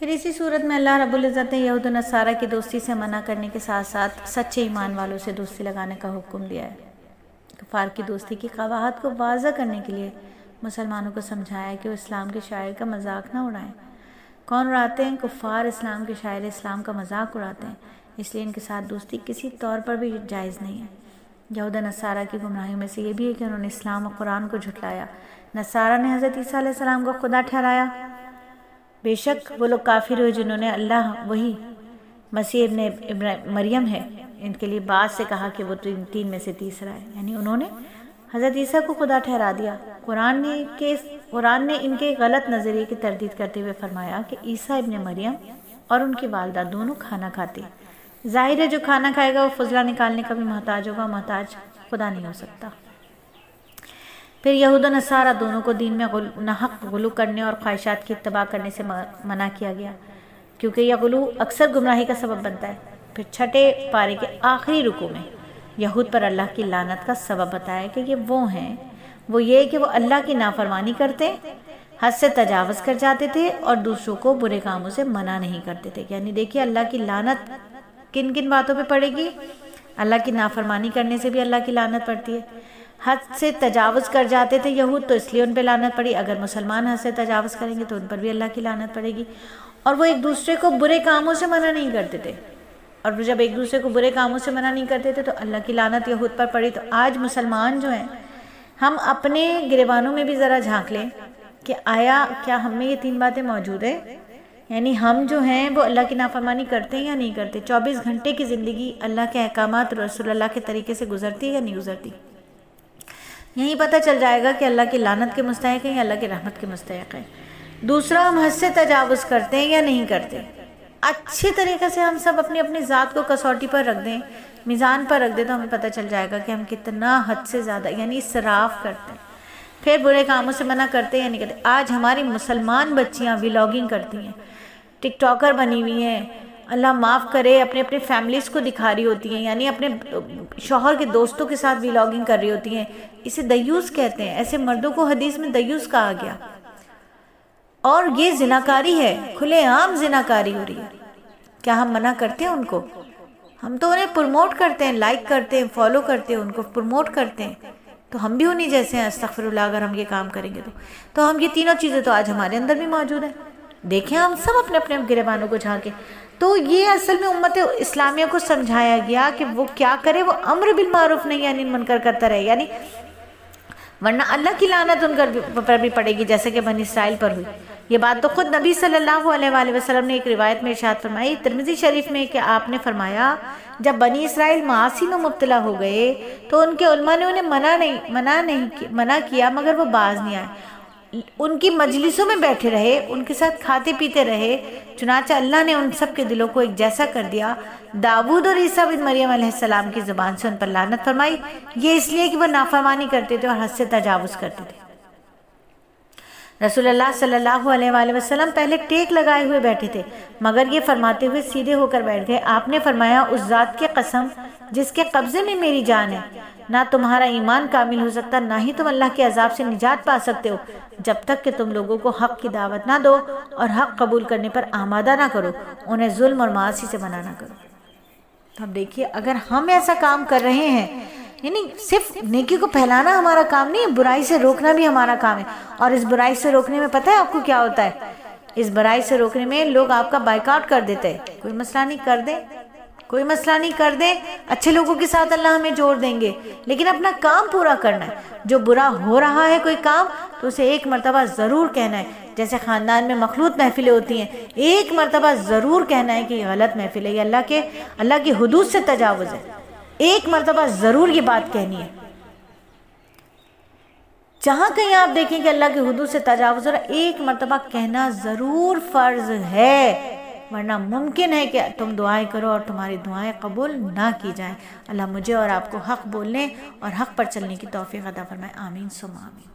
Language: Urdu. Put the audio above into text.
پھر اسی صورت میں اللہ رب العزت نے یہود و نصارہ کی دوستی سے منع کرنے کے ساتھ ساتھ سچے ایمان والوں سے دوستی لگانے کا حکم دیا ہے۔ کفار کی دوستی کی قباحت کو واضح کرنے کے لیے مسلمانوں کو سمجھایا ہے کہ وہ اسلام کے شاعر کا مذاق نہ اڑائیں۔ کون اڑاتے ہیں؟ کفار اسلام کے شاعر اسلام کا مذاق اڑاتے ہیں، اس لیے ان کے ساتھ دوستی کسی طور پر بھی جائز نہیں ہے۔ یہود و نصارہ کی گمراہیوں میں سے یہ بھی ہے کہ انہوں نے اسلام اور قرآن کو جھٹلایا۔ نصارہ نے حضرت عیسیٰ علیہ السلام کو خدا ٹھہرایا۔ بے شک وہ لوگ کافر ہوئے جنہوں نے اللہ وہی مسیح ابن مریم ہے ان کے لیے بعد سے کہا کہ وہ تین میں سے تیسرا ہے، یعنی انہوں نے حضرت عیسیٰ کو خدا ٹھہرا دیا۔ قرآن نے ان کے غلط نظریے کی تردید کرتے ہوئے فرمایا کہ عیسیٰ ابن مریم اور ان کی والدہ دونوں کھانا کھاتے ہیں۔ ظاہر ہے جو کھانا کھائے گا وہ فضلہ نکالنے کا بھی محتاج ہوگا، محتاج خدا نہیں ہو سکتا۔ پھر یہود و نصارہ دونوں کو دین میں ناحق غلو کرنے اور خواہشات کی اتباع کرنے سے منع کیا گیا، کیونکہ یہ غلو اکثر گمراہی کا سبب بنتا ہے۔ پھر چھٹے پارے کے آخری رکوع میں یہود پر اللہ کی لعنت کا سبب بتایا کہ یہ وہ ہیں، وہ یہ کہ وہ اللہ کی نافرمانی کرتے، حد سے تجاوز کر جاتے تھے اور دوسروں کو برے کاموں سے منع نہیں کرتے تھے۔ یعنی دیکھیے اللہ کی لعنت کن کن باتوں پہ پڑے گی؟ اللہ کی نافرمانی کرنے سے بھی اللہ کی لعنت پڑتی ہے۔ حد سے تجاوز کر جاتے تھے یہود، تو اس لیے ان پہ لعنت پڑی۔ اگر مسلمان حد سے تجاوز کریں گے تو ان پر بھی اللہ کی لعنت پڑے گی۔ اور وہ ایک دوسرے کو برے کاموں سے منع نہیں کرتے تھے، اور جب ایک دوسرے کو برے کاموں سے منع نہیں کرتے تھے تو اللہ کی لعنت یہود پر پڑی۔ تو آج مسلمان جو ہیں، ہم اپنے گریبانوں میں بھی ذرا جھانک لیں کہ آیا کیا ہم میں یہ تین باتیں موجود ہیں؟ یعنی ہم جو ہیں وہ اللہ کی نافرمانی کرتے ہیں یا نہیں کرتے؟ 24 گھنٹے کی زندگی اللہ کے احکامات رسول اللہ کے طریقے سے گزرتی ہے یا نہیں گزرتی؟ یہیں پتہ چل جائے گا کہ اللہ کی لعنت کے مستحق ہیں یا اللہ کی رحمت کے مستحق ہیں۔ دوسرا، ہم حد سے تجاوز کرتے ہیں یا نہیں کرتے؟ اچھی طریقے سے ہم سب اپنی اپنی ذات کو کسوٹی پر رکھ دیں، میزان پر رکھ دیں، تو ہمیں پتہ چل جائے گا کہ ہم کتنا حد سے زیادہ یعنی اسراف کرتے ہیں۔ پھر برے کاموں سے منع کرتے ہیں یا نہیں کرتے؟ آج ہماری مسلمان بچیاں ولاگنگ کرتی ہیں، ٹک ٹاکر بنی ہوئی ہیں، اللہ معاف کرے اپنے فیملیز کو دکھا رہی ہوتی ہیں، یعنی اپنے شوہر کے دوستوں کے ساتھ ولاگنگ کر رہی ہوتی ہیں۔ اسے دیوس کہتے ہیں۔ ایسے مردوں کو حدیث میں دیوس کہا گیا، اور یہ زناکاری ہے، کھلے عام زناکاری ہو رہی ہے۔ کیا ہم منع کرتے ہیں ان کو؟ ہم تو انہیں پروموٹ کرتے ہیں، لائک کرتے ہیں، فالو کرتے ہیں، ان کو پروموٹ کرتے ہیں۔ تو ہم بھی انہیں جیسے ہیں، استغفر اللہ، اگر ہم یہ کام کریں گے تو ہم یہ تینوں چیزیں تو آج ہمارے اندر بھی موجود ہیں۔ دیکھیں ہم سب اپنے اپنے گریبانوں کو جھانکیں۔ تو یہ اصل میں امت اسلامیہ کو سمجھایا گیا کہ وہ کیا کرے، وہ امر بالمعروف نہیں یعنی منکر کرتا رہے، یعنی ورنہ اللہ کی لعنت ان پر بھی پڑے گی جیسے کہ بنی اسرائیل پر ہوئی۔ یہ بات تو خود نبی صلی اللہ علیہ وآلہ وسلم نے ایک روایت میں ارشاد فرمائی، ترمذی شریف میں، کہ آپ نے فرمایا جب بنی اسرائیل معاصی میں مبتلا ہو گئے تو ان کے علماء نے انہیں منع کیا مگر وہ باز نہیں آئے، ان کی مجلسوں میں بیٹھے رہے، ان کے ساتھ کھاتے پیتے رہے، چنانچہ اللہ نے ان سب کے دلوں کو ایک جیسا کر دیا۔ داؤد اور عیسیٰ بن مریم علیہ السلام کی زبان سے ان پر لعنت فرمائی، یہ اس لیے کہ وہ نافرمانی کرتے تھے اور حد سے تجاوز کرتے تھے۔ رسول اللہ صلی اللہ علیہ وآلہ وسلم پہلے ٹیک لگائے ہوئے بیٹھے تھے، مگر یہ فرماتے ہوئے سیدھے ہو کر بیٹھ گئے۔ آپ نے فرمایا، اس ذات کی قسم جس کے قبضے میں میری جان ہے، نہ تمہارا ایمان کامل ہو سکتا، نہ ہی تم اللہ کے عذاب سے نجات پا سکتے ہو جب تک کہ تم لوگوں کو حق کی دعوت نہ دو اور حق قبول کرنے پر آمادہ نہ کرو، انہیں ظلم اور معاصی سے منع نہ کرو۔ تو اب دیکھیے، اگر ہم ایسا کام کر رہے ہیں، یعنی صرف نیکی کو پھیلانا ہمارا کام نہیں ہے، برائی سے روکنا بھی ہمارا کام ہے۔ اور اس برائی سے روکنے میں پتہ ہے آپ کو کیا ہوتا ہے؟ اس برائی سے روکنے میں لوگ آپ کا بائیکاٹ کر دیتے ہیں۔ کوئی مسئلہ نہیں، کر دیں، کوئی مسئلہ نہیں، کر دیں، اچھے لوگوں کے ساتھ اللہ ہمیں جوڑ دیں گے، لیکن اپنا کام پورا کرنا ہے۔ جو برا ہو رہا ہے کوئی کام تو اسے ایک مرتبہ ضرور کہنا ہے۔ جیسے خاندان میں مخلوط محفلیں ہوتی ہیں، ایک مرتبہ ضرور کہنا ہے کہ یہ غلط محفل ہے، یہ اللہ کی حدود سے تجاوز ہے، ایک مرتبہ ضرور یہ بات کہنی ہے۔ جہاں کہیں آپ دیکھیں کہ اللہ کی حدود سے تجاوز ہو رہا ہے، ایک مرتبہ کہنا ضرور فرض ہے، ورنہ ممکن ہے کہ تم دعائیں کرو اور تمہاری دعائیں قبول نہ کی جائیں۔ اللہ مجھے اور آپ کو حق بولنے اور حق پر چلنے کی توفیق عطا فرمائے، آمین ثم آمین۔